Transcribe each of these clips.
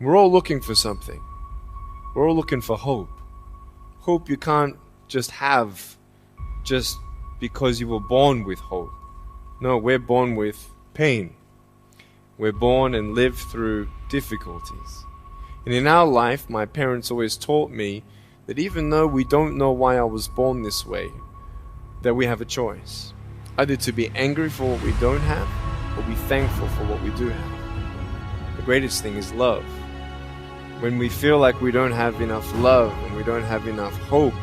We're all looking for something. We're all looking for hope. Hope you can't just have just because you were born with hope. No, we're born with pain. We're born and live through difficulties. And in our life, my parents always taught me that even though we don't know why I was born this way, that we have a choice. Either to be angry for what we don't have, or be thankful for what we do have. The greatest thing is love. When we feel like we don't have enough love and we don't have enough hope,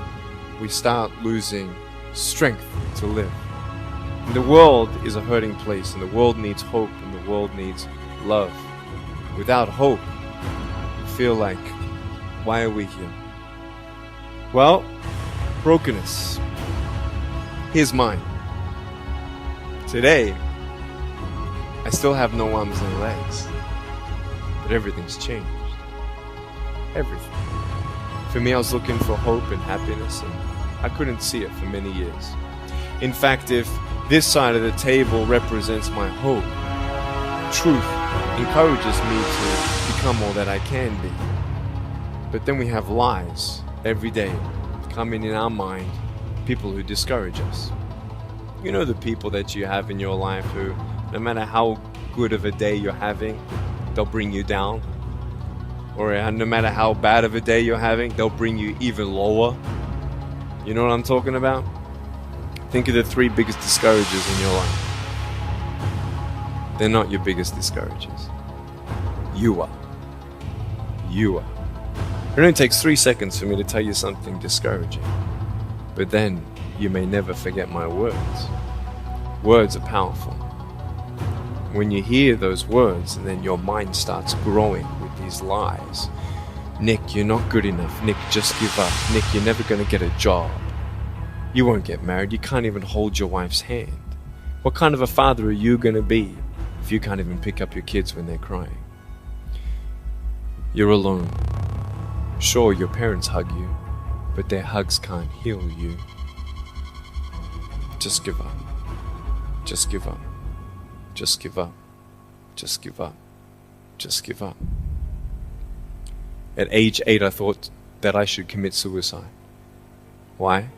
we start losing strength to live. And the world is a hurting place, and the world needs hope, and the world needs love. Without hope, we feel like, why are we here? Well, brokenness. Here's mine. Today, I still have no arms and legs, but everything's changed. Everything. For me, I was looking for hope and happiness, and I couldn't see it for many years. In fact, if this side of the table represents my hope, truth encourages me to become all that I can be. But then we have lies every day coming in our mind, people who discourage us. You know the people that you have in your life who, no matter how good of a day you're having, they'll bring you down. Or no matter how bad of a day you're having, they'll bring you even lower. You know what I'm talking about? Think of the 3 biggest discouragers in your life. They're not your biggest discouragers. You are. You are. It only takes 3 seconds for me to tell you something discouraging. But then you may never forget my words. Words are powerful. When you hear those words, and then your mind starts growing with these lies. Nick, you're not good enough. Nick, just give up. Nick, you're never going to get a job. You won't get married. You can't even hold your wife's hand. What kind of a father are you going to be if you can't even pick up your kids when they're crying? You're alone. Sure, your parents hug you, but their hugs can't heal you. Just give up. Just give up. Just give up. Just give up. Just give up. At age 8, I thought that I should commit suicide. Why?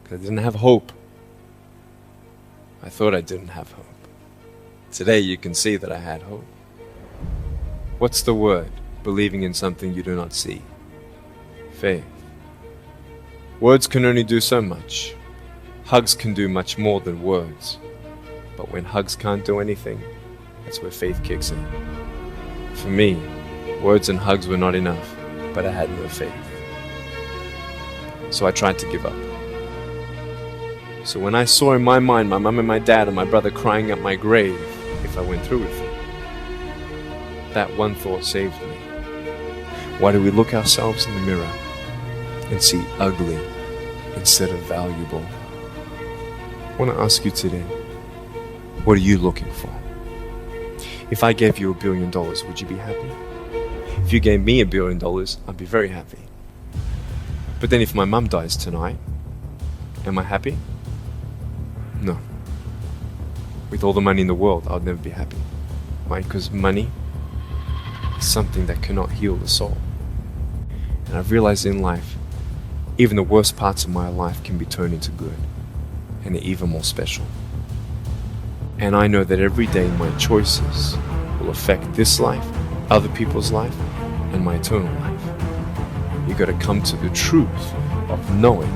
Because I didn't have hope. I thought I didn't have hope. Today you can see that I had hope. What's the word? Believing in something you do not see. Faith. Words can only do so much. Hugs can do much more than words. But when hugs can't do anything, that's where faith kicks in. For me, words and hugs were not enough, but I had no faith. So I tried to give up. So when I saw in my mind my mum and my dad and my brother crying at my grave if I went through with it, that one thought saved me. Why do we look ourselves in the mirror and see ugly instead of valuable? I want to ask you today, what are you looking for? If I gave you $1 billion, would you be happy? If you gave me $1 billion, I'd be very happy. But then if my mum dies tonight, am I happy? No. With all the money in the world, I'd never be happy. Why? Because money is something that cannot heal the soul. And I've realized in life, even the worst parts of my life can be turned into good, and they're even more special. And I know that every day my choices will affect this life, other people's life, and my eternal life. You got to come to the truth of knowing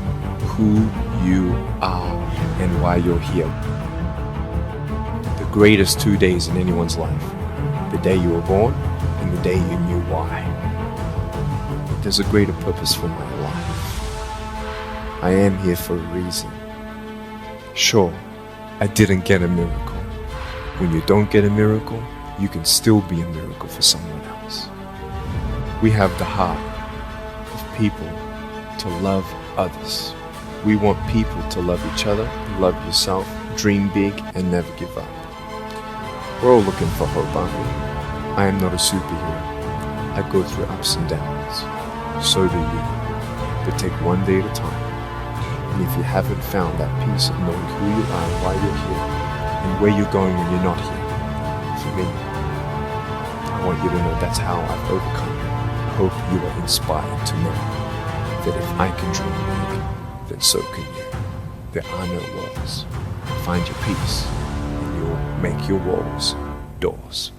who you are and why you're here. The greatest 2 days in anyone's life: the day you were born and the day you knew why. There's a greater purpose for my life. I am here for a reason. Sure, I didn't get a miracle. When you don't get a miracle, you can still be a miracle for someone else. We have the heart of people to love others. We want people to love each other, love yourself, dream big, and never give up. We're all looking for hope, aren't we? I am not a superhero. I go through ups and downs. So do you. But take one day at a time. And if you haven't found that peace of knowing who you are and why you're here, and where you're going when you're not here, for me, I want you to know that's how I've overcome. hope you are inspired to know that if I can dream big, then so can you. There are no walls. Find your peace, and you'll make your walls doors.